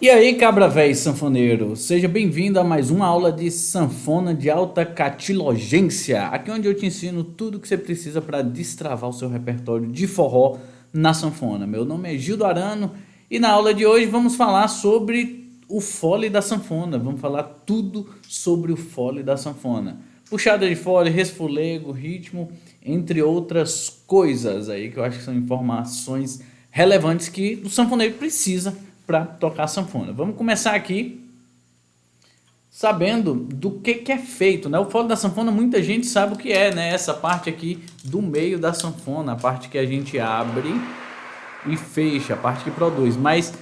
E aí, cabra véi sanfoneiro, seja bem-vindo a mais uma aula de sanfona de alta catilogência. Aqui onde eu te ensino tudo que você precisa para destravar o seu repertório de forró na sanfona. Meu nome é Gildo Arano e na aula de hoje vamos falar sobre o fole da sanfona. Vamos falar tudo sobre o fole da sanfona. Puxada de fole, resfolego, ritmo, entre outras coisas aí que eu acho que são informações relevantes que o sanfoneiro precisa para tocar sanfona. Vamos começar aqui sabendo do que é feito, né? O fole da sanfona muita gente sabe o que é, né? Essa parte aqui do meio da sanfona, a parte que a gente abre e fecha, a parte que produz. Mas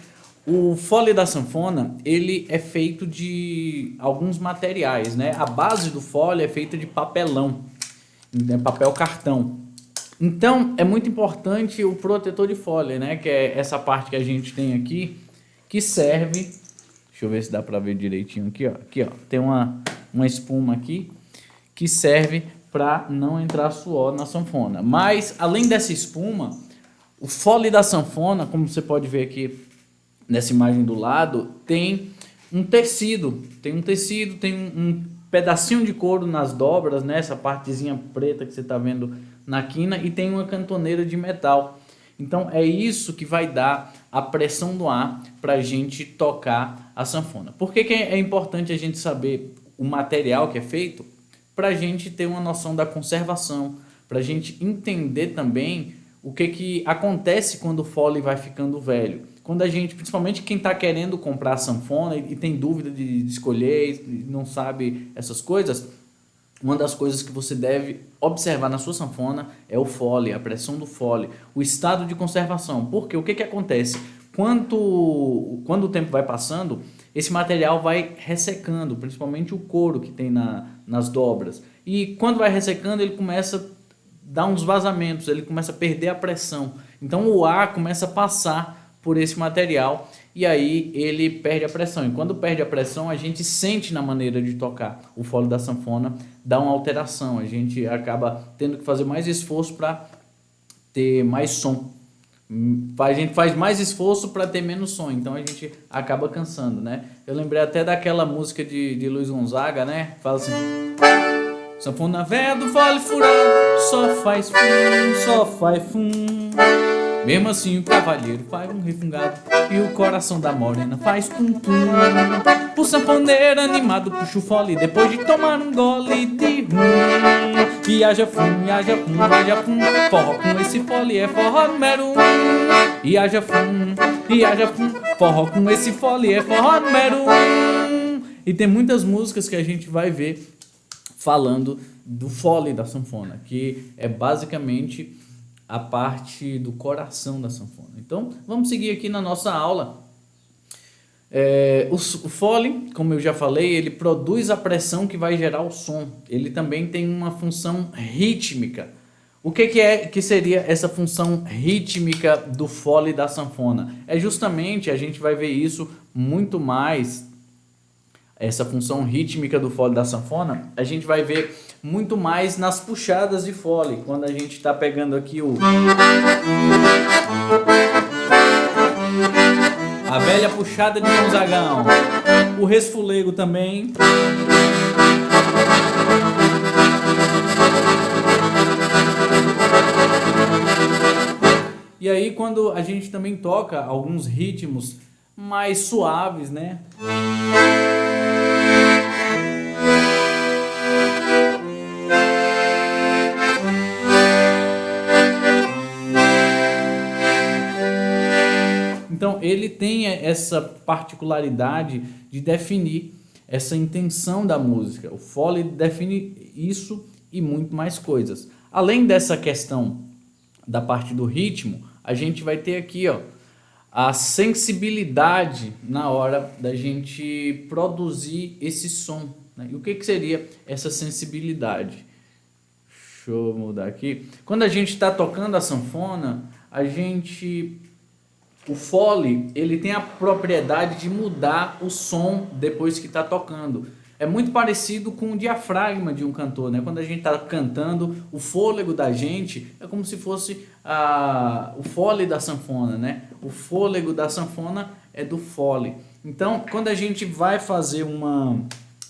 o fole da sanfona, ele é feito de alguns materiais, né? A base do fole é feita de papelão, né? Papel cartão. Então, é muito importante o protetor de fole, né? Que é essa parte que a gente tem aqui, que serve, deixa eu ver se dá para ver direitinho aqui ó, tem uma espuma aqui, que serve para não entrar suor na sanfona. Mas, além dessa espuma, o fole da sanfona, como você pode ver aqui nessa imagem do lado, tem um tecido, tem um pedacinho de couro nas dobras, né? Essa partezinha preta que você está vendo na quina, e tem uma cantoneira de metal. Então é isso que vai dar a pressão do ar para a gente tocar a sanfona. Por que é importante a gente saber o material que é feito? Para a gente ter uma noção da conservação, para a gente entender também o que acontece quando o fole vai ficando velho. Quando a gente, principalmente quem está querendo comprar sanfona e tem dúvida de escolher, e não sabe essas coisas, uma das coisas que você deve observar na sua sanfona é o fole, a pressão do fole, o estado de conservação. Porque o que acontece? Quando o tempo vai passando, esse material vai ressecando, principalmente o couro que tem nas dobras. E quando vai ressecando, ele começa a dar uns vazamentos, ele começa a perder a pressão. Então o ar começa a passar por esse material e aí ele perde a pressão. E quando perde a pressão, a gente sente na maneira de tocar. O fole da sanfona dá uma alteração, a gente acaba tendo que fazer mais esforço para ter mais som. A gente faz mais esforço para ter menos som, então a gente acaba cansando, né? Eu lembrei até daquela música de Luiz Gonzaga, né? Fala assim: sanfona véia do fole furado, só faz fum, só faz fum. Mesmo assim o cavalheiro faz um refungado e o coração da morena faz tum-tum. O sanfoneiro animado puxa o fole depois de tomar um gole de rum. E haja fum, haja fum, haja fum, forró com esse fole é forró número 1. E haja fum, forró com esse fole é forró número 1. E tem muitas músicas que a gente vai ver falando do fole da sanfona, que é basicamente a parte do coração da sanfona. Então, vamos seguir aqui na nossa aula. O fole, como eu já falei, ele produz a pressão que vai gerar o som. Ele também tem uma função rítmica. O que seria essa função rítmica do fole da sanfona? É justamente, a gente vai ver isso muito mais, essa função rítmica do fole da sanfona, a gente vai ver muito mais nas puxadas de fole, quando a gente está pegando aqui a velha puxada de Gonzagão, o resfolego também. E aí quando a gente também toca alguns ritmos mais suaves, né? Então ele tem essa particularidade de definir essa intenção da música. O fole define isso e muito mais coisas. Além dessa questão da parte do ritmo, a gente vai ter aqui a sensibilidade na hora da gente produzir esse som, né? E o que seria essa sensibilidade? Deixa eu mudar aqui. Quando a gente está tocando a sanfona, o fole, ele tem a propriedade de mudar o som depois que está tocando. É muito parecido com o diafragma de um cantor, né? Quando a gente está cantando, o fôlego da gente é como se fosse o fole da sanfona, né? O fôlego da sanfona é do fole. Então, quando a gente vai fazer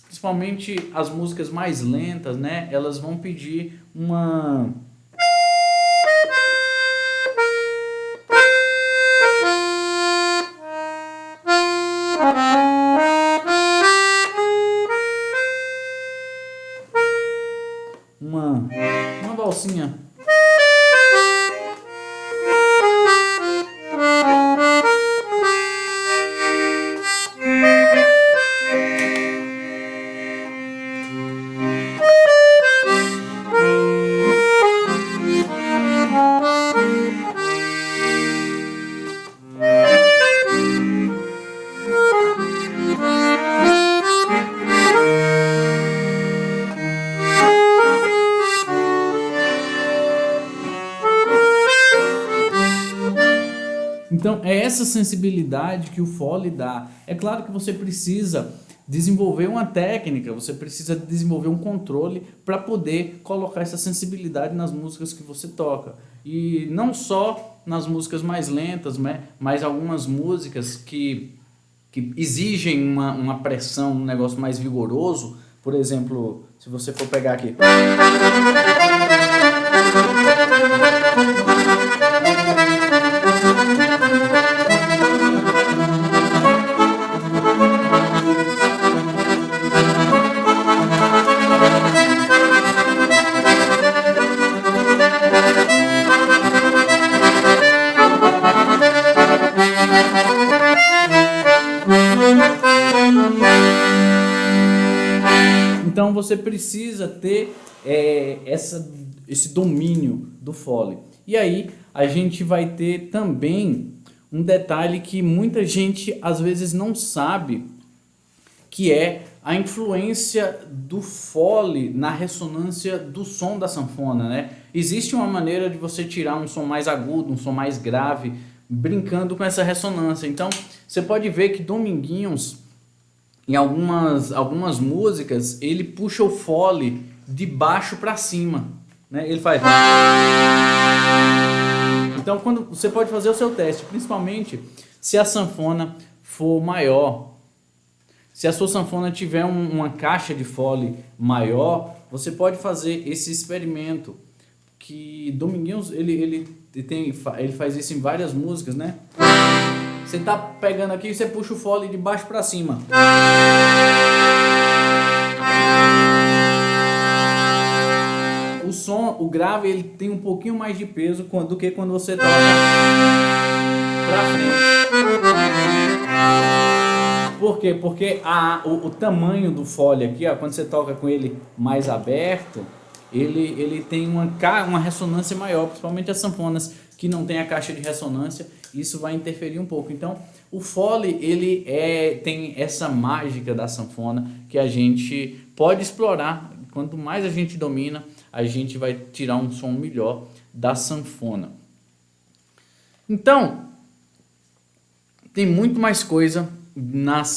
principalmente as músicas mais lentas, né, elas vão pedir uma valsinha. Então, é essa sensibilidade que o Foley dá. É claro que você precisa desenvolver uma técnica, você precisa desenvolver um controle para poder colocar essa sensibilidade nas músicas que você toca. E não só nas músicas mais lentas, né, mas algumas músicas que exigem uma pressão, um negócio mais vigoroso. Por exemplo, se você for pegar aqui. Então você precisa ter esse domínio do Foley. E aí a gente vai ter também um detalhe que muita gente às vezes não sabe, que é a influência do Foley na ressonância do som da sanfona, né? Existe uma maneira de você tirar um som mais agudo, um som mais grave, brincando com essa ressonância. Então você pode ver que Dominguinhos, em algumas músicas, ele puxa o Foley de baixo para cima, né? Ele faz. Então, quando você pode fazer o seu teste, principalmente se a sanfona for maior. Se a sua sanfona tiver uma caixa de Foley maior, você pode fazer esse experimento. Que Dominguinhos ele faz isso em várias músicas, né? Você tá pegando aqui e você puxa o Foley de baixo para cima. O som, o grave, ele tem um pouquinho mais de peso do que quando você toca pra frente. Por quê? Porque o tamanho do Foley aqui, ó, quando você toca com ele mais aberto, ele tem uma ressonância maior, principalmente as sanfonas que não tem a caixa de ressonância, isso vai interferir um pouco. Então, o Foley, ele tem essa mágica da sanfona que a gente pode explorar. Quanto mais a gente domina, a gente vai tirar um som melhor da sanfona. Então, tem muito mais coisa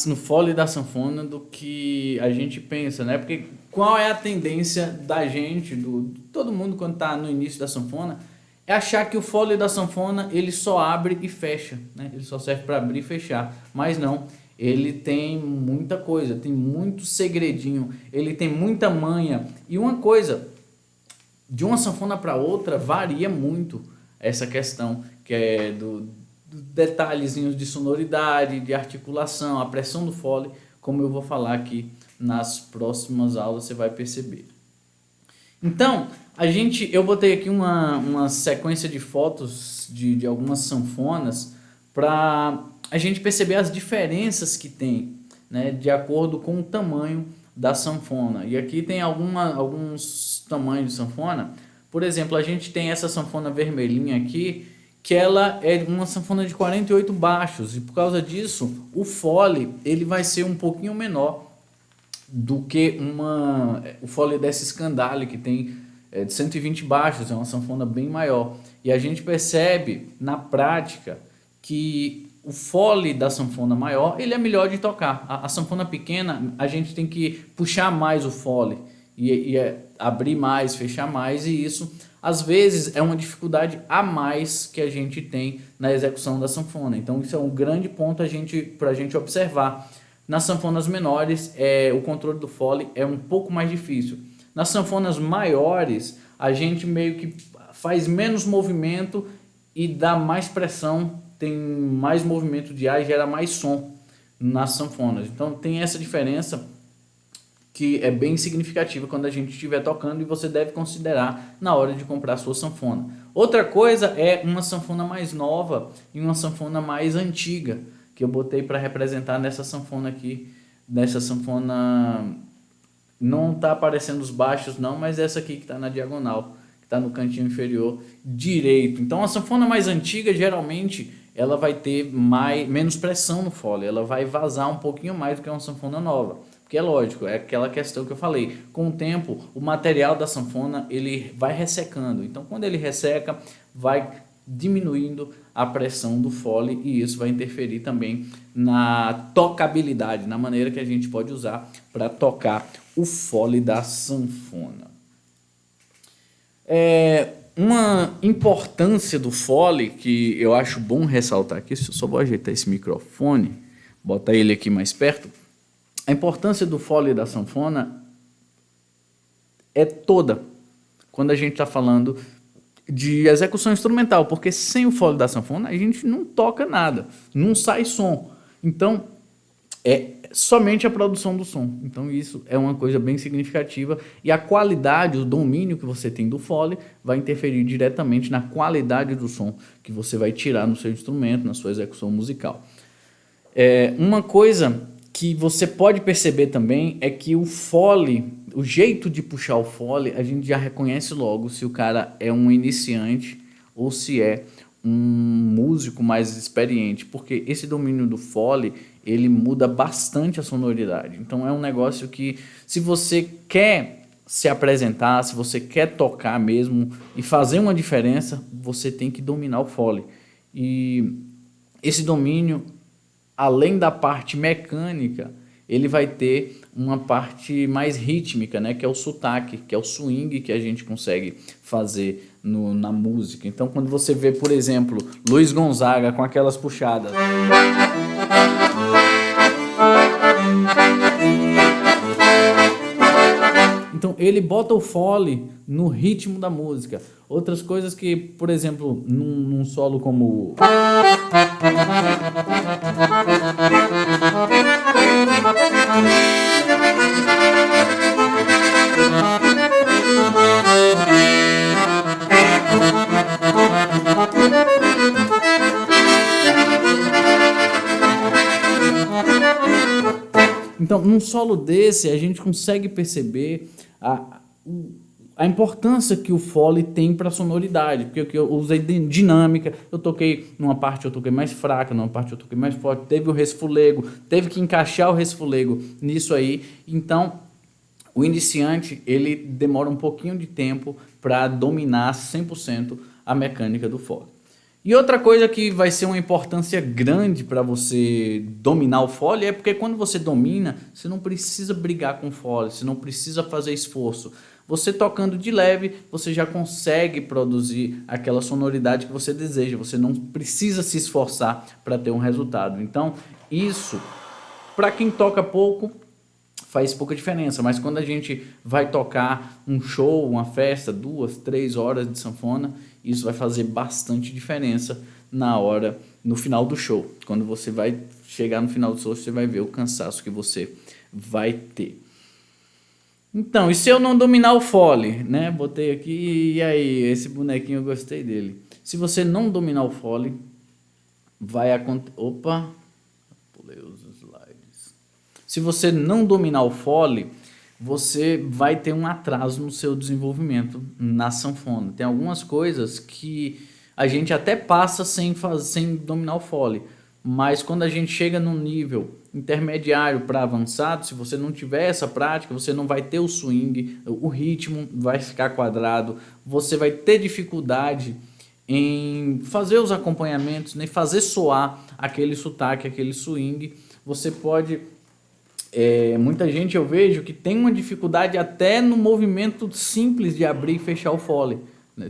no Foley da sanfona do que a gente pensa, né? Porque qual é a tendência da gente, de todo mundo quando está no início da sanfona, é achar que o Foley da sanfona ele só abre e fecha, né? Ele só serve para abrir e fechar, mas não, ele tem muita coisa, tem muito segredinho, ele tem muita manha. E uma coisa, de uma sanfona para outra varia muito essa questão, que é do detalhezinhos de sonoridade, de articulação, a pressão do Foley, como eu vou falar aqui nas próximas aulas, você vai perceber. Então, eu botei aqui uma sequência de fotos de algumas sanfonas para a gente perceber as diferenças que tem, né, de acordo com o tamanho da sanfona. E aqui tem alguns tamanhos de sanfona. Por exemplo, a gente tem essa sanfona vermelhinha aqui, que ela é uma sanfona de 48 baixos, e por causa disso, o Foley ele vai ser um pouquinho menor do que o Foley dessa Scandale, que tem de 120 baixos, é uma sanfona bem maior. E a gente percebe na prática que o Foley da sanfona maior ele é melhor de tocar. A sanfona pequena a gente tem que puxar mais o Foley e abrir mais, fechar mais, e isso às vezes é uma dificuldade a mais que a gente tem na execução da sanfona. Então isso é um grande ponto para a gente observar. Nas sanfonas menores, o controle do fole é um pouco mais difícil. Nas sanfonas maiores, a gente meio que faz menos movimento e dá mais pressão, tem mais movimento de ar e gera mais som nas sanfonas. Então tem essa diferença que é bem significativa quando a gente estiver tocando e você deve considerar na hora de comprar a sua sanfona. Outra coisa é uma sanfona mais nova e uma sanfona mais antiga, que eu botei para representar nessa sanfona aqui. Nessa sanfona não está aparecendo os baixos não, mas essa aqui que está na diagonal, que está no cantinho inferior direito. Então a sanfona mais antiga geralmente ela vai ter menos pressão no fole, ela vai vazar um pouquinho mais do que uma sanfona nova. Porque é lógico, é aquela questão que eu falei, com o tempo o material da sanfona ele vai ressecando, então quando ele resseca vai diminuindo a pressão do fole e isso vai interferir também na tocabilidade, na maneira que a gente pode usar para tocar o fole da sanfona. Uma importância do fole que eu acho bom ressaltar aqui, eu só vou ajeitar esse microfone, botar ele aqui mais perto. A importância do fole da sanfona é toda quando a gente está falando de execução instrumental, porque sem o fole da sanfona a gente não toca nada, não sai som. Então, é somente a produção do som. Então, isso é uma coisa bem significativa e a qualidade, o domínio que você tem do fole vai interferir diretamente na qualidade do som que você vai tirar no seu instrumento, na sua execução musical. Uma coisa que você pode perceber também é que o fole, o jeito de puxar o fole, a gente já reconhece logo se o cara é um iniciante ou se é um músico mais experiente, porque esse domínio do fole, ele muda bastante a sonoridade. Então é um negócio que, se você quer se apresentar, se você quer tocar mesmo e fazer uma diferença, você tem que dominar o fole. E esse domínio, além da parte mecânica, ele vai ter uma parte mais rítmica, né, que é o sotaque, que é o swing que a gente consegue fazer na música. Então, quando você vê, por exemplo, Luiz Gonzaga com aquelas puxadas, então ele bota o fole no ritmo da música. Outras coisas que, por exemplo, num solo como então, num solo desse, a gente consegue perceber a importância que o fole tem para a sonoridade, porque eu usei dinâmica, eu toquei numa parte, eu toquei mais fraca, numa parte eu toquei mais forte, teve o resfolego, teve que encaixar o resfolego nisso aí. Então, o iniciante, ele demora um pouquinho de tempo para dominar 100% a mecânica do fole. E outra coisa que vai ser uma importância grande para você dominar o fole é porque quando você domina, você não precisa brigar com o fole, você não precisa fazer esforço. Você tocando de leve, você já consegue produzir aquela sonoridade que você deseja, você não precisa se esforçar para ter um resultado. Então, isso, para quem toca pouco, faz pouca diferença, mas quando a gente vai tocar um show, uma festa, 2, 3 horas de sanfona, isso vai fazer bastante diferença no final do show. Quando você vai chegar no final do show, você vai ver o cansaço que você vai ter. Então, e se eu não dominar o fole, né? Botei aqui, e aí, esse bonequinho eu gostei dele. Se você não dominar o fole, vai acontecer... Opa, pulei os slides. Se você não dominar o fole, você vai ter um atraso no seu desenvolvimento na sanfona. Tem algumas coisas que a gente até passa sem dominar o fole, mas quando a gente chega num nível intermediário para avançado, se você não tiver essa prática, você não vai ter o swing, o ritmo vai ficar quadrado, você vai ter dificuldade em fazer os acompanhamentos, nem fazer soar aquele sotaque, aquele swing. Você pode... muita gente eu vejo que tem uma dificuldade até no movimento simples de abrir e fechar o fole.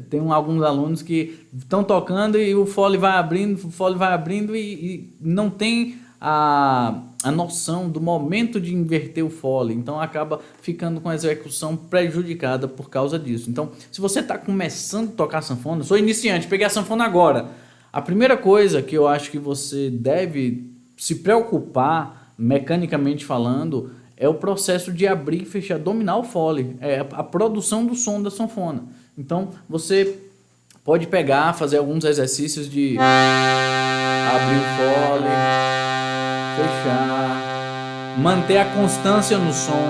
Tem alguns alunos que estão tocando e o fole vai abrindo e não tem a noção do momento de inverter o fole, então acaba ficando com a execução prejudicada por causa disso. Então, se você está começando a tocar sanfona, sou iniciante, peguei a sanfona agora, a primeira coisa que eu acho que você deve se preocupar, mecanicamente falando, é o processo de abrir e fechar, dominar o fole, é a produção do som da sanfona. Então, você pode pegar, fazer alguns exercícios de abrir o fole, fechar, manter a constância no som.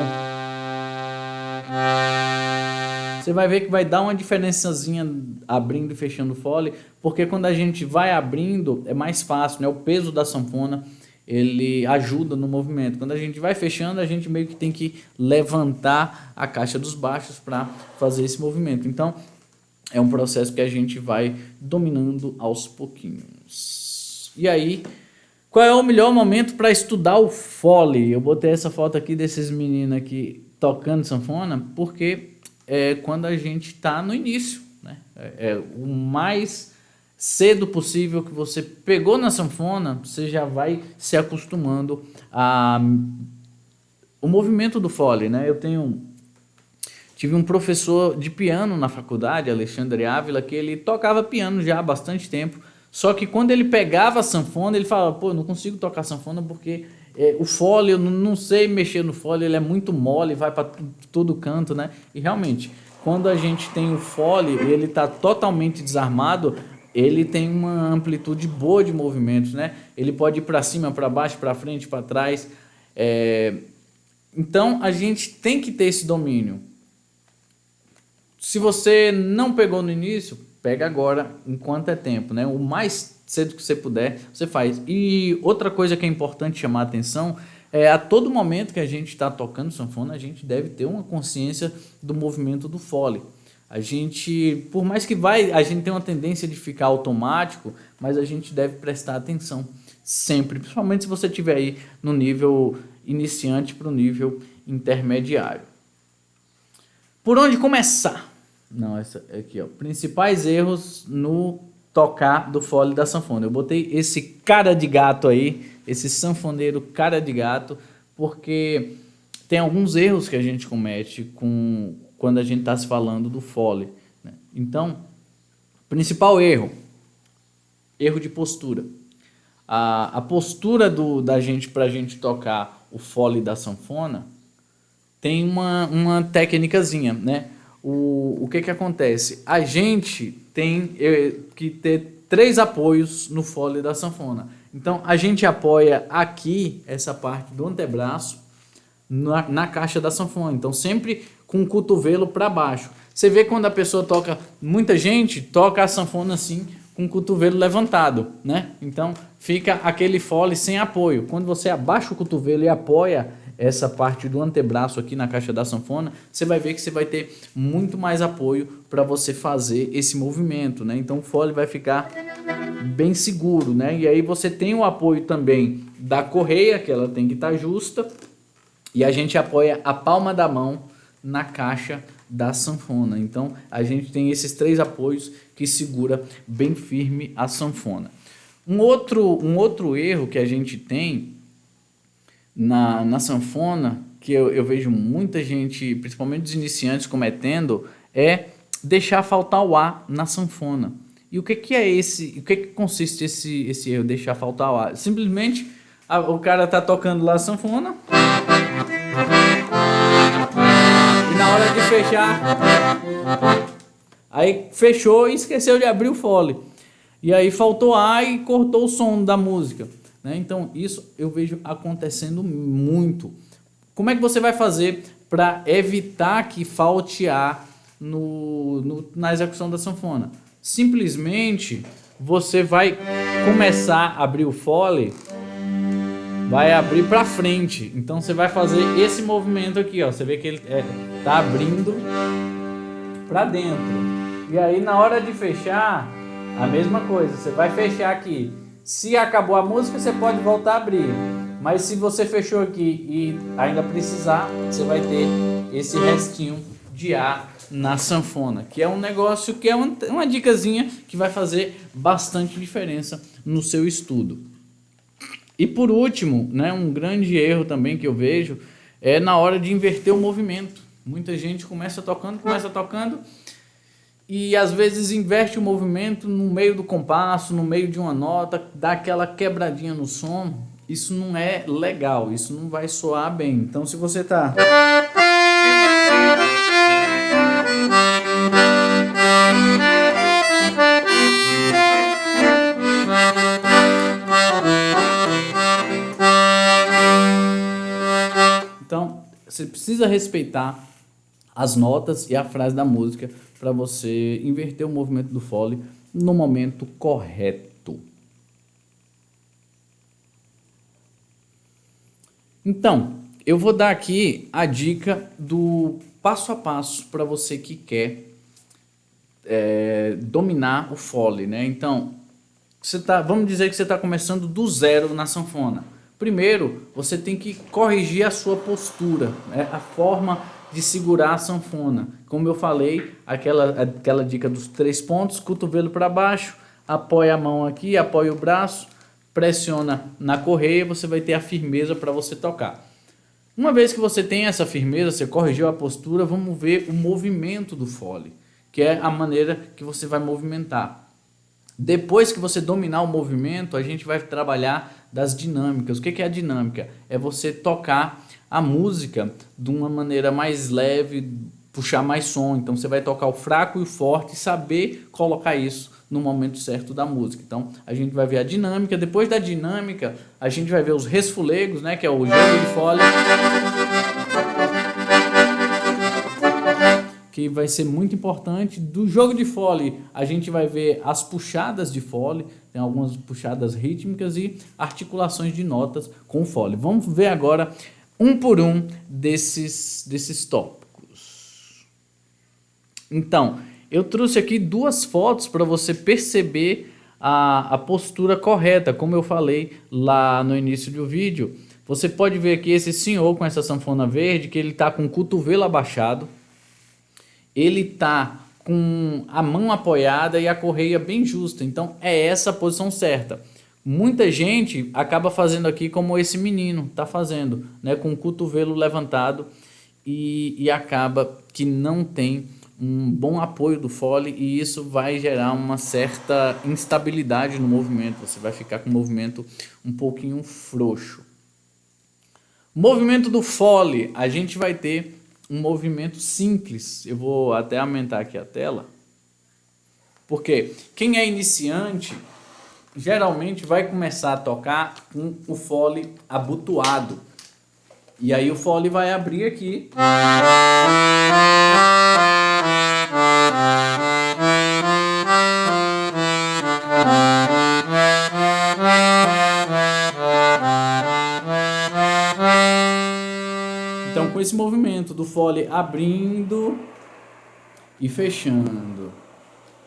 Você vai ver que vai dar uma diferençazinha abrindo e fechando o fole, porque quando a gente vai abrindo é mais fácil, né? O peso da sanfona ele ajuda no movimento. Quando a gente vai fechando, a gente meio que tem que levantar a caixa dos baixos para fazer esse movimento. Então, é um processo que a gente vai dominando aos pouquinhos. E aí, qual é o melhor momento para estudar o fole? Eu botei essa foto aqui desses meninos aqui tocando sanfona, porque é quando a gente está no início, né? É o mais cedo possível que você pegou na sanfona, você já vai se acostumando o movimento do fole, né? Tive um professor de piano na faculdade, Alexandre Ávila, que ele tocava piano já há bastante tempo, só que quando ele pegava a sanfona, ele falava, pô, eu não consigo tocar sanfona porque o fole, eu não sei mexer no fole, ele é muito mole, vai para todo canto, né? E realmente, quando a gente tem o fole e ele está totalmente desarmado, ele tem uma amplitude boa de movimentos, né? Ele pode ir para cima, para baixo, para frente, para trás. Então, a gente tem que ter esse domínio. Se você não pegou no início, pega agora, enquanto é tempo, né? O mais cedo que você puder, você faz. E outra coisa que é importante chamar a atenção é a todo momento que a gente está tocando sanfona, a gente deve ter uma consciência do movimento do fole. A gente, por mais que a gente tem uma tendência de ficar automático, mas a gente deve prestar atenção sempre, principalmente se você estiver aí no nível iniciante para o nível intermediário. Por onde começar? Não, essa aqui, ó. Principais erros no tocar do fole da sanfona. Eu botei esse cara de gato aí, esse sanfoneiro cara de gato, porque tem alguns erros que a gente comete quando a gente está se falando do fole, né? Então, principal erro de postura. A postura da gente para a gente tocar o fole da sanfona tem uma técnicazinha, né? O que acontece? A gente tem que ter 3 apoios no fole da sanfona. Então, a gente apoia aqui, essa parte do antebraço, na caixa da sanfona. Então, sempre com o cotovelo para baixo. Você vê quando a pessoa toca, muita gente toca a sanfona assim, com o cotovelo levantado, né? Então, fica aquele fole sem apoio. Quando você abaixa o cotovelo e apoia essa parte do antebraço aqui na caixa da sanfona, você vai ver que você vai ter muito mais apoio para você fazer esse movimento, né? Então, o fole vai ficar bem seguro, né? E aí você tem o apoio também da correia, que ela tem que estar justa, e a gente apoia a palma da mão na caixa da sanfona. Então, a gente tem esses 3 apoios que segura bem firme a sanfona. Um outro erro que a gente tem na sanfona, que eu vejo muita gente, principalmente os iniciantes, cometendo, é deixar faltar o ar na sanfona. E o que consiste esse erro, deixar faltar o ar? Simplesmente o cara tá tocando lá a sanfona e na hora de fechar, aí fechou e esqueceu de abrir o fole. E aí faltou ar e cortou o som da música, né? Então isso eu vejo acontecendo muito. Como é que você vai fazer para evitar que falte ar na execução da sanfona? Simplesmente você vai começar a abrir o fole, vai abrir para frente. Então você vai fazer esse movimento aqui, ó. Você vê que ele tá abrindo para dentro. E aí na hora de fechar, a mesma coisa. Você vai fechar aqui. Se acabou a música, você pode voltar a abrir. Mas se você fechou aqui e ainda precisar, você vai ter esse restinho de A na sanfona, que é um negócio que é uma dicasinha que vai fazer bastante diferença no seu estudo. E por último, né, um grande erro também que eu vejo é na hora de inverter o movimento. Muita gente começa tocando e às vezes inverte o movimento no meio do compasso, no meio de uma nota, dá aquela quebradinha no som. Isso não é legal, isso não vai soar bem. Então se você tá Então, você precisa respeitar as notas e a frase da música para você inverter o movimento do fole no momento correto. Então, eu vou dar aqui a dica do passo a passo para você que quer dominar o fole, né? Então, vamos dizer que você está começando do zero na sanfona. Primeiro, você tem que corrigir a sua postura, né? A forma de segurar a sanfona. Como eu falei, aquela dica dos 3 pontos, cotovelo para baixo, apoia a mão aqui, apoia o braço, pressiona na correia, você vai ter a firmeza para você tocar. Uma vez que você tem essa firmeza, você corrigiu a postura, vamos ver o movimento do fole, que é a maneira que você vai movimentar. Depois que você dominar o movimento, a gente vai trabalhar das dinâmicas. O que é a dinâmica? É você tocar a música de uma maneira mais leve, puxar mais som. Então você vai tocar o fraco e o forte e saber colocar isso no momento certo da música. Então a gente vai ver a dinâmica. Depois da dinâmica, a gente vai ver os resfulegos, né, que é o jogo de fole, que vai ser muito importante. Do jogo de fole, a gente vai ver as puxadas de fole, tem algumas puxadas rítmicas e articulações de notas com fole. Vamos ver agora um por um desses tópicos. Então, eu trouxe aqui 2 fotos para você perceber a postura correta, como eu falei lá no início do vídeo. Você pode ver aqui esse senhor com essa sanfona verde, que ele está com o cotovelo abaixado, ele tá com a mão apoiada e a correia bem justa. Então é essa a posição certa. Muita gente acaba fazendo aqui como esse menino tá fazendo, né, com o cotovelo levantado e acaba que não tem um bom apoio do fole e isso vai gerar uma certa instabilidade no movimento. Você vai ficar com o movimento um pouquinho frouxo. Movimento do fole, a gente vai ter um movimento simples. Eu vou até aumentar aqui a tela, porque quem é iniciante geralmente vai começar a tocar com o fole abotoado, e aí o fole vai abrir aqui, então com esse movimento do fole abrindo e fechando,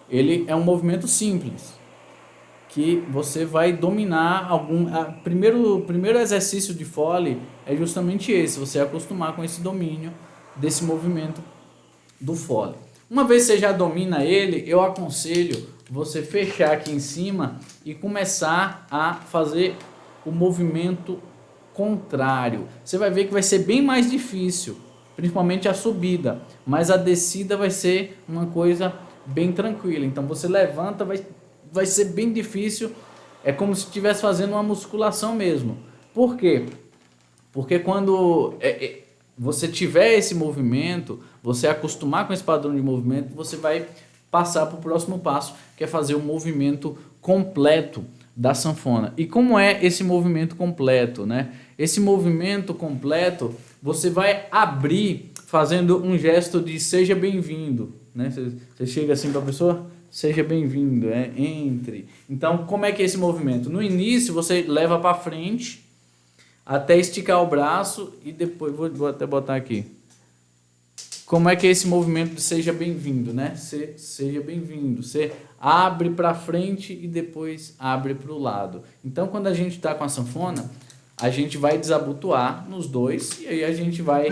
ele é um movimento simples que você vai dominar primeiro exercício de fole é justamente esse, você acostumar com esse domínio desse movimento do fole. Uma vez que você já domina ele, eu aconselho você fechar aqui em cima e começar a fazer o movimento contrário. Você vai ver que vai ser bem mais difícil, principalmente a subida, mas a descida vai ser uma coisa bem tranquila. Então você levanta, vai ser bem difícil, é como se estivesse fazendo uma musculação mesmo. Por quê? Porque quando você tiver esse movimento, você acostumar com esse padrão de movimento, você vai passar para o próximo passo, que é fazer o movimento completo da sanfona. E como é esse movimento completo, né? Esse movimento completo, você vai abrir fazendo um gesto de seja bem-vindo, né? Você chega assim para a pessoa, seja bem-vindo, entre. Então, como é que é esse movimento? No início, você leva para frente até esticar o braço e depois, vou até botar aqui. Como é que é esse movimento de seja bem-vindo, né? Seja bem-vindo. Você abre para frente e depois abre para o lado. Então, quando a gente está com a sanfona, a gente vai desabotoar nos dois e aí a gente vai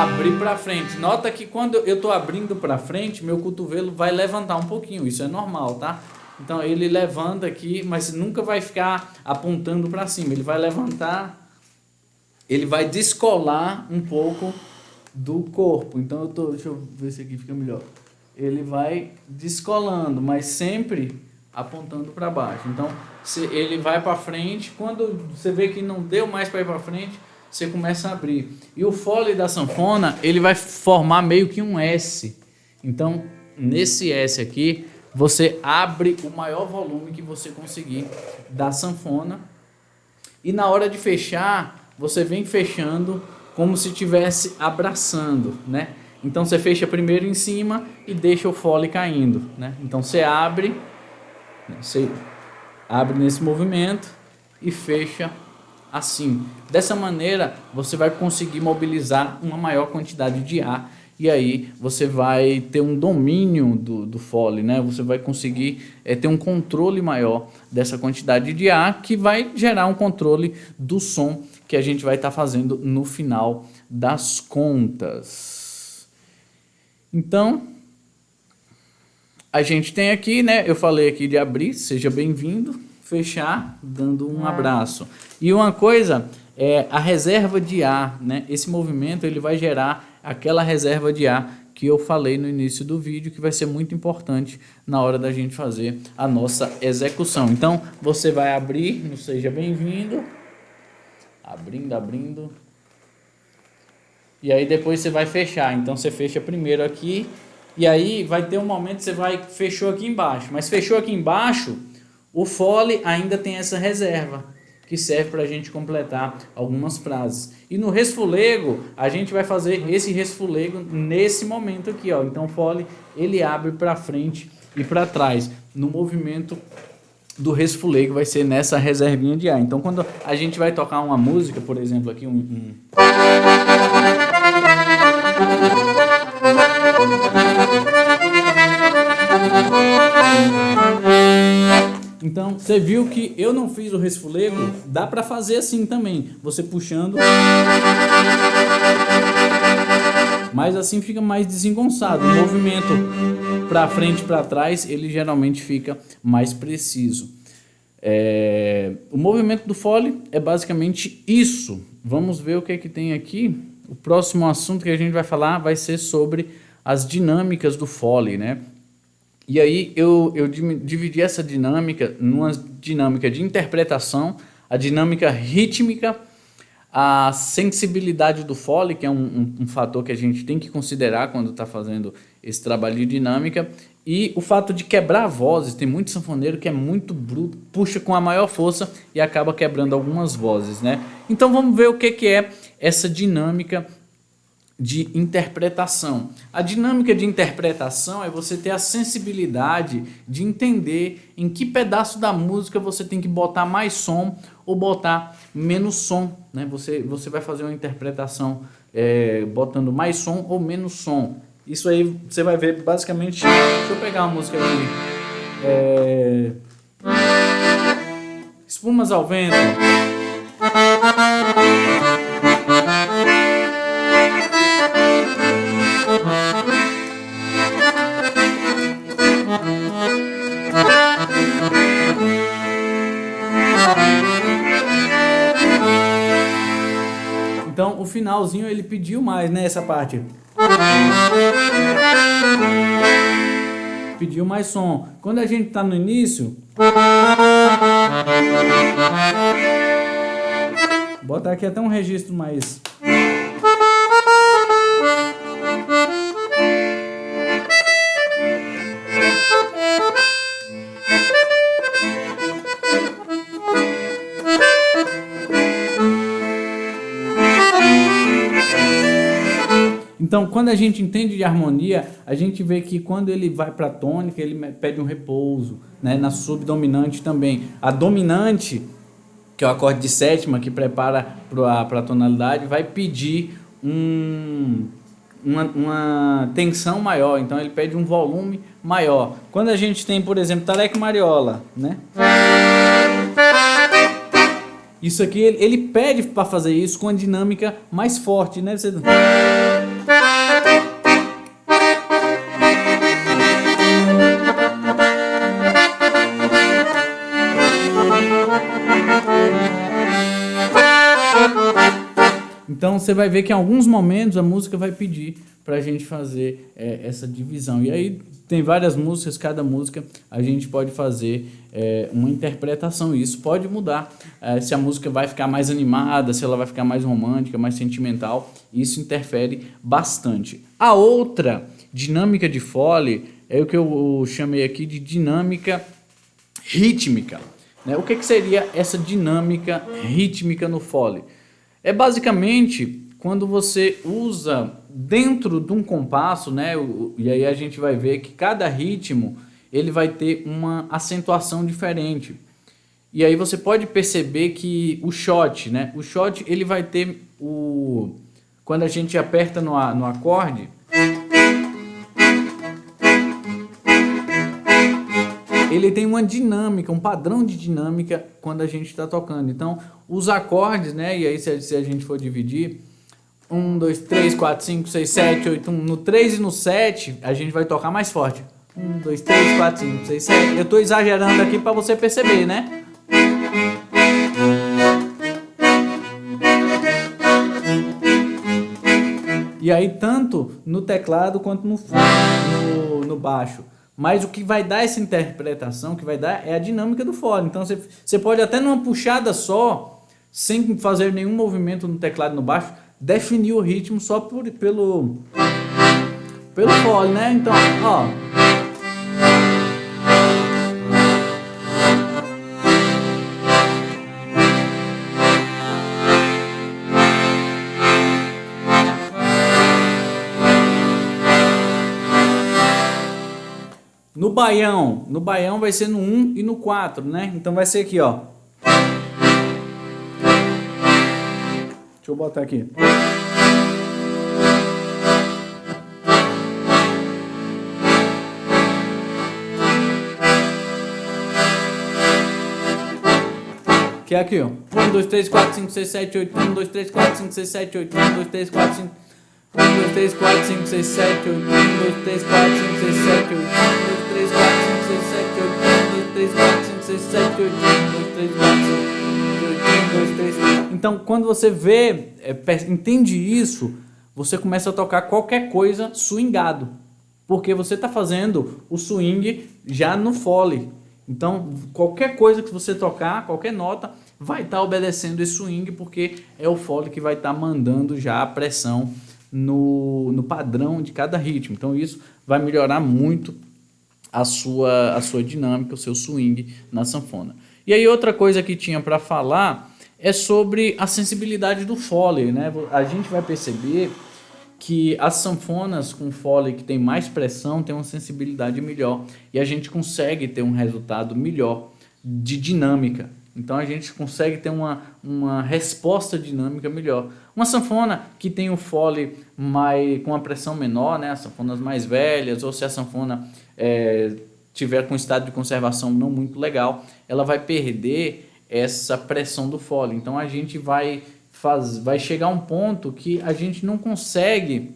abrir para frente. Nota que quando eu estou abrindo para frente, meu cotovelo vai levantar um pouquinho, isso é normal, tá? Então ele levanta aqui, mas nunca vai ficar apontando para cima, ele vai levantar, ele vai descolar um pouco do corpo. Então deixa eu ver se aqui fica melhor. Ele vai descolando, mas sempre apontando para baixo. Então ele vai para frente, quando você vê que não deu mais para ir para frente, você começa a abrir. E o fole da sanfona, ele vai formar meio que um S. Então, nesse S aqui, você abre o maior volume que você conseguir da sanfona. E na hora de fechar, você vem fechando como se estivesse abraçando, né? Então você fecha primeiro em cima e deixa o fole caindo, né? Então você abre nesse movimento e fecha assim. Dessa maneira, você vai conseguir mobilizar uma maior quantidade de ar e aí você vai ter um domínio do fole, né? Você vai conseguir ter um controle maior dessa quantidade de ar que vai gerar um controle do som que a gente vai estar fazendo no final das contas. Então, a gente tem aqui, né? Eu falei aqui de abrir, seja bem-vindo, fechar, dando um abraço. E uma coisa é a reserva de ar, né? Esse movimento ele vai gerar aquela reserva de ar que eu falei no início do vídeo, que vai ser muito importante na hora da gente fazer a nossa execução. Então, você vai abrir no Seja Bem-vindo, abrindo. E aí depois você vai fechar. Então, você fecha primeiro aqui, e aí vai ter um momento que você fechou aqui embaixo. Mas fechou aqui embaixo, o fole ainda tem essa reserva, que serve para a gente completar algumas frases. E no resfolego, a gente vai fazer esse resfolego nesse momento aqui, ó. Então o fole, ele abre para frente e para trás. No movimento do resfolego vai ser nessa reservinha de ar. Então quando a gente vai tocar uma música, por exemplo, aqui Então, você viu que eu não fiz o resfolego, dá para fazer assim também, você puxando, mas assim fica mais desengonçado. O movimento para frente e para trás, ele geralmente fica mais preciso. O movimento do fole é basicamente isso. Vamos ver o que é que tem aqui. O próximo assunto que a gente vai falar vai ser sobre as dinâmicas do fole, né? E aí eu dividi essa dinâmica numa dinâmica de interpretação, a dinâmica rítmica, a sensibilidade do fole, que é um fator que a gente tem que considerar quando está fazendo esse trabalho de dinâmica, e o fato de quebrar vozes. Tem muito sanfoneiro que é muito bruto, puxa com a maior força e acaba quebrando algumas vozes, né? Então vamos ver o que é essa dinâmica de interpretação. A dinâmica de interpretação é você ter a sensibilidade de entender em que pedaço da música você tem que botar mais som ou botar menos som, né? Você vai fazer uma interpretação botando mais som ou menos som. Isso aí você vai ver basicamente. Deixa eu pegar uma música aqui. Espumas ao Vento. Então, o finalzinho ele pediu mais, né? Essa parte. Pediu mais som. Quando a gente tá no início, botar aqui até um registro mais. Então, quando a gente entende de harmonia, a gente vê que quando ele vai para a tônica, ele pede um repouso, né? Na subdominante também. A dominante, que é o acorde de sétima, que prepara para a tonalidade, vai pedir uma tensão maior. Então, ele pede um volume maior. Quando a gente tem, por exemplo, Tareca e Mariola, né? Isso aqui ele pede para fazer isso com a dinâmica mais forte, né? Você... Então você vai ver que em alguns momentos a música vai pedir para a gente fazer essa divisão. E aí tem várias músicas, cada música a gente pode fazer uma interpretação. E isso pode mudar se a música vai ficar mais animada, se ela vai ficar mais romântica, mais sentimental. Isso interfere bastante. A outra dinâmica de Foley é o que eu chamei aqui de dinâmica rítmica. Né? O que seria essa dinâmica rítmica no Foley? É basicamente quando você usa dentro de um compasso, né? E aí a gente vai ver que cada ritmo ele vai ter uma acentuação diferente. E aí você pode perceber que o shot, né? O shot ele vai ter quando a gente aperta no acorde, ele tem uma dinâmica, um padrão de dinâmica quando a gente está tocando. Então, os acordes, né? E aí se a gente for dividir, 1, 2, 3, 4, 5, 6, 7, 8, 1. No 3 e no 7, a gente vai tocar mais forte. 1, 2, 3, 4, 5, 6, 7. Eu estou exagerando aqui para você perceber, né? E aí, tanto no teclado quanto no baixo. Mas o que vai dar essa interpretação, o que vai dar é a dinâmica do Foley. Então você pode até numa puxada só, sem fazer nenhum movimento no teclado e no baixo, definir o ritmo só pelo Foley, né? Então, ó. No baião vai ser no 1 e no 4, né? Então vai ser aqui, ó. Deixa eu botar aqui. Que é aqui, ó. 1, 2, 3, 4, 5, 6, 7, 8. 1, 2, 3, 4, 5, 6, 7, 8. 1, 2, 3, 4, 5. 1, 2, 3, 4, 5, 6, 7, 8. 1, 2, 3, 4, 5, 6, 7, 8. 1, 2, 3, 4, 5, 6, 7, 8. 1, 2, 3, 4, 5, 6, 7, 8. 1, 2, 3, 4, 5, 1, 2, 3. Então, quando você vê, entende isso, você começa a tocar qualquer coisa swingado. Porque você está fazendo o swing já no Foley. Então, qualquer coisa que você tocar, qualquer nota, vai estar obedecendo esse swing, porque é o Foley que vai estar mandando já a pressão no padrão de cada ritmo. Então, isso vai melhorar muito a sua dinâmica, o seu swing na sanfona. E aí, outra coisa que tinha para falar é sobre a sensibilidade do Foley, né? A gente vai perceber que as sanfonas com Foley que tem mais pressão tem uma sensibilidade melhor e a gente consegue ter um resultado melhor de dinâmica. Então a gente consegue ter uma resposta dinâmica melhor. Uma sanfona que tem o Foley com uma pressão menor, né, as sanfonas mais velhas, ou se a sanfona tiver com estado de conservação não muito legal, ela vai perder essa pressão do Foley. Então a gente vai chegar a um ponto que a gente não consegue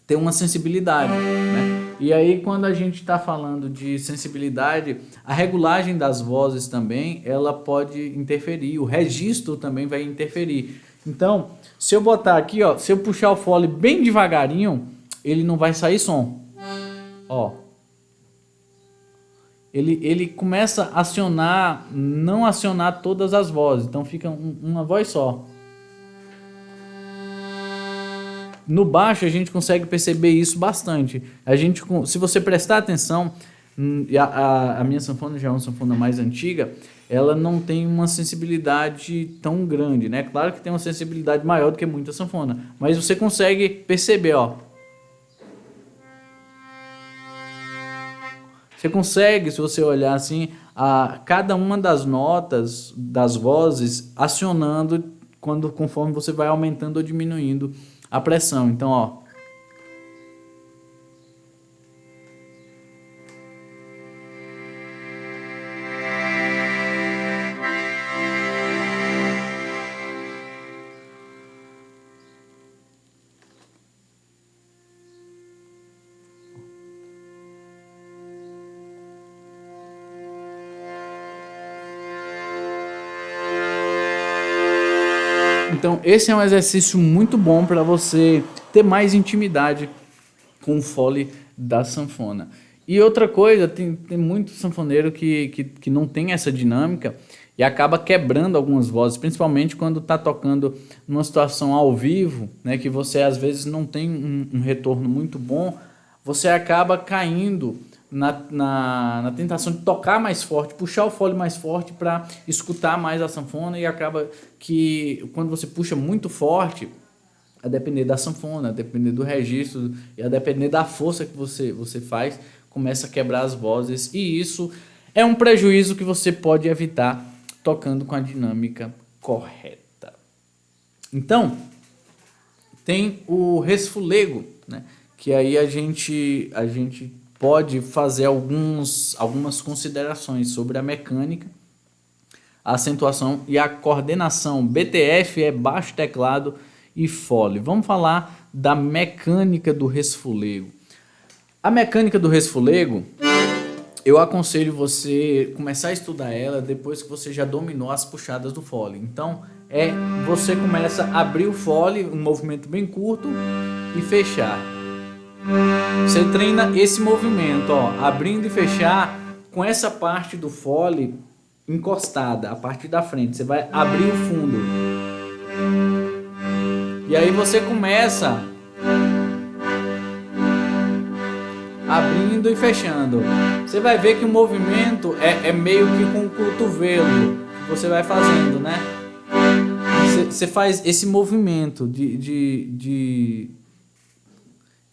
ter uma sensibilidade, né? E aí, quando a gente está falando de sensibilidade, a regulagem das vozes também, ela pode interferir, o registro também vai interferir. Então, se eu botar aqui, ó, se eu puxar o Foley bem devagarinho, ele não vai sair som. Ó. Ele começa a acionar, não acionar todas as vozes, então fica uma voz só. No baixo a gente consegue perceber isso bastante. Se você prestar atenção, a minha sanfona já é uma sanfona mais antiga, ela não tem uma sensibilidade tão grande, né? Claro que tem uma sensibilidade maior do que muita sanfona, mas você consegue perceber, ó. Você consegue, se você olhar assim, cada uma das notas, das vozes, acionando conforme você vai aumentando ou diminuindo a pressão. Então, ó. Então esse é um exercício muito bom para você ter mais intimidade com o fole da sanfona. E outra coisa, tem muito sanfoneiro que não tem essa dinâmica e acaba quebrando algumas vozes, principalmente quando está tocando numa situação ao vivo, né, que você às vezes não tem um retorno muito bom, você acaba caindo na tentação de tocar mais forte, puxar o fole mais forte para escutar mais a sanfona, e acaba que quando você puxa muito forte, a depender da sanfona, a depender do registro e a depender da força que você faz, começa a quebrar as vozes, e isso é um prejuízo que você pode evitar tocando com a dinâmica correta. Então, tem o resfolego, né? Que aí a gente pode fazer algumas considerações sobre a mecânica, a acentuação e a coordenação. BTF é baixo, teclado e fole. Vamos falar da mecânica do resfolego. A mecânica do resfolego, eu aconselho você começar a estudar ela depois que você já dominou as puxadas do fole. Então, você começa a abrir o fole, um movimento bem curto, e fechar. Você treina esse movimento, ó, abrindo e fechar, com essa parte do fole encostada, a parte da frente. Você vai abrir o fundo. E aí você começa abrindo e fechando. Você vai ver que o movimento é meio que com o cotovelo que você vai fazendo, né? Você faz esse movimento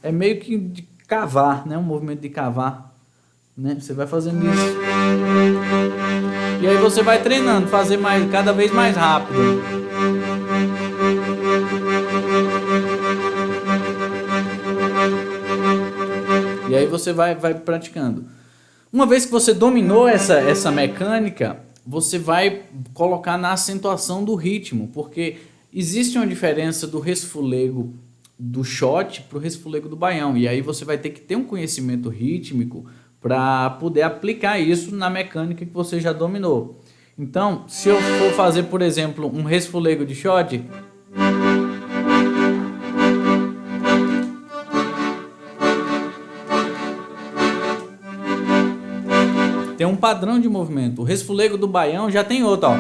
é meio que de cavar, né? Um movimento de cavar, né? Você vai fazendo isso. E aí você vai treinando, fazer cada vez mais rápido. E aí você vai praticando. Uma vez que você dominou essa mecânica, você vai colocar na acentuação do ritmo, porque existe uma diferença do resfolego do shot para o resfolego do baião, e aí você vai ter que ter um conhecimento rítmico para poder aplicar isso na mecânica que você já dominou. Então, se eu for fazer, por exemplo, um resfolego de shot, tem um padrão de movimento. O resfolego do baião já tem outro, ó.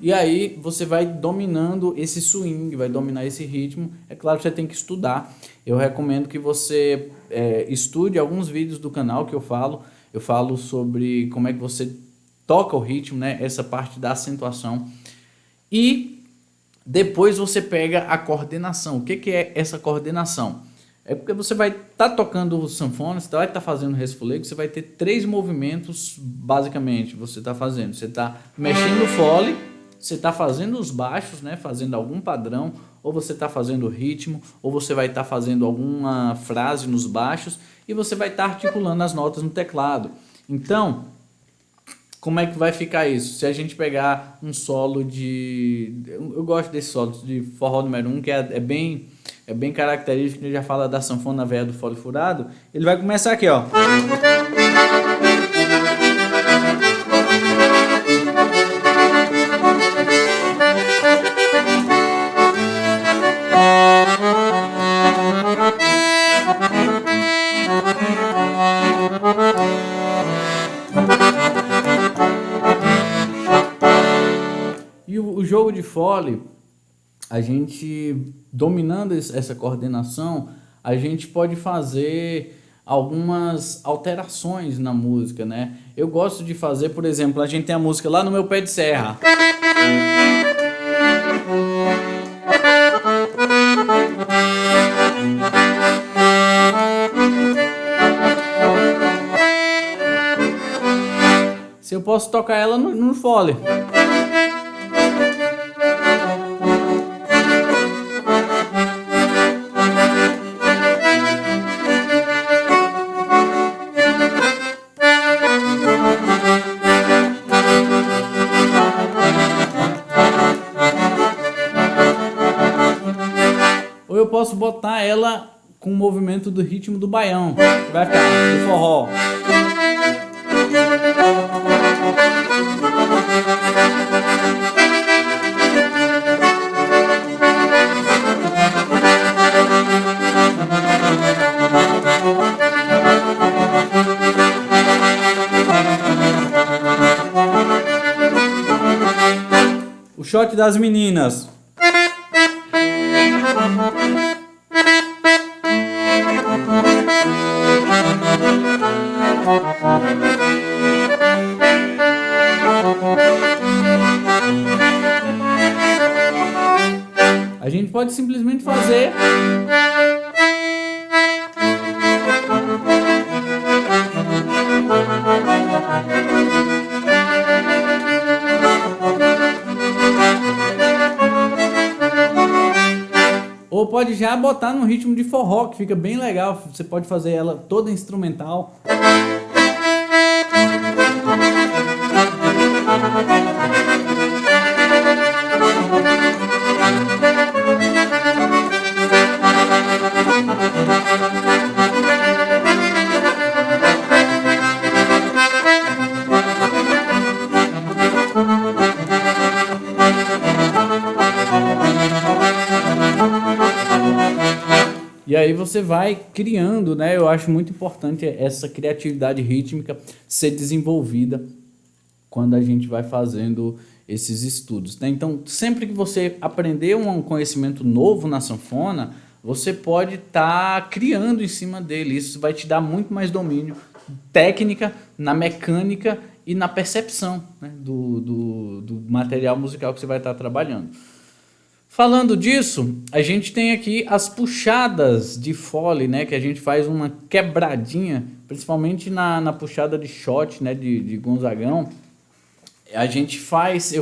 E aí você vai dominando esse swing, vai dominar esse ritmo. É claro que você tem que estudar. Eu recomendo que você estude alguns vídeos do canal que eu falo sobre como é que você toca o ritmo, né? Essa parte da acentuação. E depois você pega a coordenação. O que é essa coordenação? É porque você vai estar tocando sanfona, você vai estar fazendo resfolego, você vai ter 3 movimentos, basicamente, você está fazendo. Você está mexendo o fole, você está fazendo os baixos, né? Fazendo algum padrão, ou você está fazendo o ritmo, ou você vai estar fazendo alguma frase nos baixos, e você vai estar articulando as notas no teclado. Então, como é que vai ficar isso? Se a gente pegar um solo eu gosto desse solo de forró número 1, que é bem característico, ele já fala da sanfona velha do fole furado. Ele vai começar aqui, ó. E o jogo de fole, a gente dominando essa coordenação, a gente pode fazer algumas alterações na música, né? Eu gosto de fazer, por exemplo, a gente tem a música Lá no Meu Pé de Serra. Se eu posso tocar ela no fole. Ou eu posso posso botar ela com o movimento do ritmo do baião, que vai ficar do forró. O shot das meninas. A gente pode simplesmente fazer ou pode já botar no ritmo de forró, que fica bem legal. Você pode fazer ela toda instrumental. E aí você vai criando, né? Eu acho muito importante essa criatividade rítmica ser desenvolvida quando a gente vai fazendo esses estudos, né? Então, sempre que você aprender um conhecimento novo na sanfona, você pode estar criando em cima dele. Isso vai te dar muito mais domínio técnica, na mecânica e na percepção, né? do material musical que você vai estar trabalhando. Falando disso, a gente tem aqui as puxadas de fole, né, que a gente faz uma quebradinha, principalmente na puxada de shot, né, de Gonzagão. A gente faz,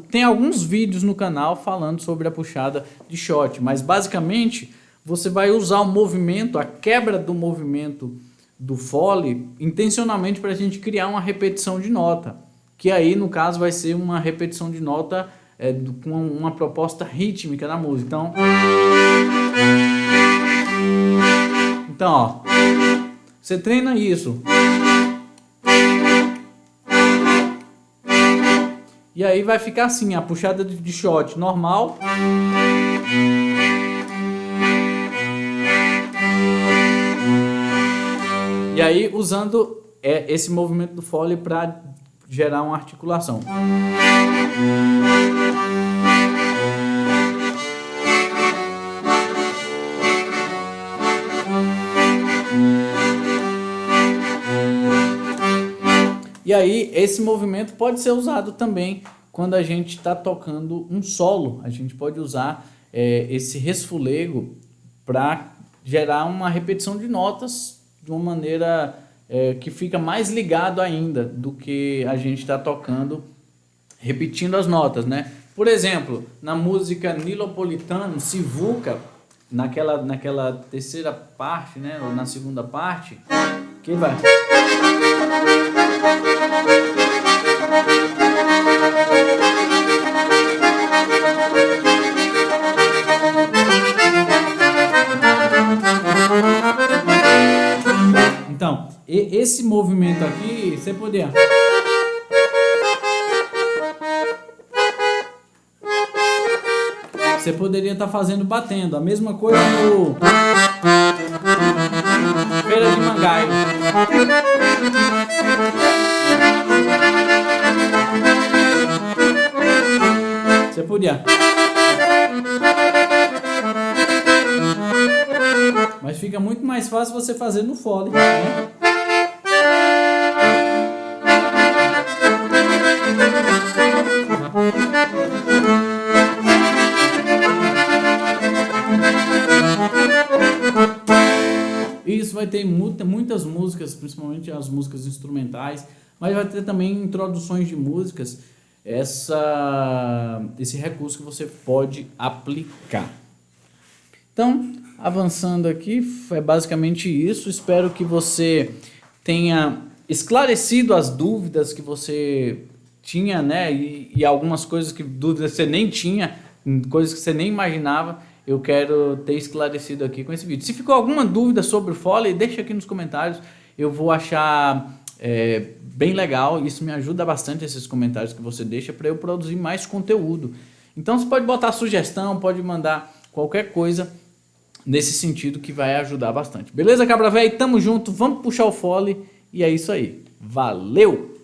tem alguns vídeos no canal falando sobre a puxada de shot, mas basicamente você vai usar o movimento, a quebra do movimento do fole, intencionalmente para a gente criar uma repetição de nota, que aí no caso vai ser uma repetição de nota com uma proposta rítmica na música. Então, ó, você treina isso. E aí vai ficar assim, a puxada de shot normal. E aí usando esse movimento do fole para gerar uma articulação. E aí esse movimento pode ser usado também quando a gente está tocando um solo. A gente pode usar esse resfolego para gerar uma repetição de notas de uma maneira que fica mais ligado ainda do que a gente está tocando, repetindo as notas, né? Por exemplo, na música Nilopolitano, Sivuca, naquela terceira parte, né, ou na segunda parte, que vai... Então, esse movimento aqui, você poderia... Você poderia estar fazendo batendo. A mesma coisa no... Feira de Mangaio. Você podia... Mas fica muito mais fácil você fazer no fole, né? Isso vai ter muitas músicas, principalmente as músicas instrumentais, mas vai ter também introduções de músicas, esse recurso que você pode aplicar. Então, avançando aqui, é basicamente isso. Espero que você tenha esclarecido as dúvidas que você tinha, né? E algumas dúvidas que você nem tinha, coisas que você nem imaginava. eu quero ter esclarecido aqui com esse vídeo. Se ficou alguma dúvida sobre o Foley, deixa aqui nos comentários, eu vou achar bem legal, isso me ajuda bastante, esses comentários que você deixa, para eu produzir mais conteúdo. Então você pode botar sugestão, pode mandar qualquer coisa nesse sentido que vai ajudar bastante. Beleza, cabra véi? Tamo junto, vamos puxar o Foley e é isso aí. Valeu!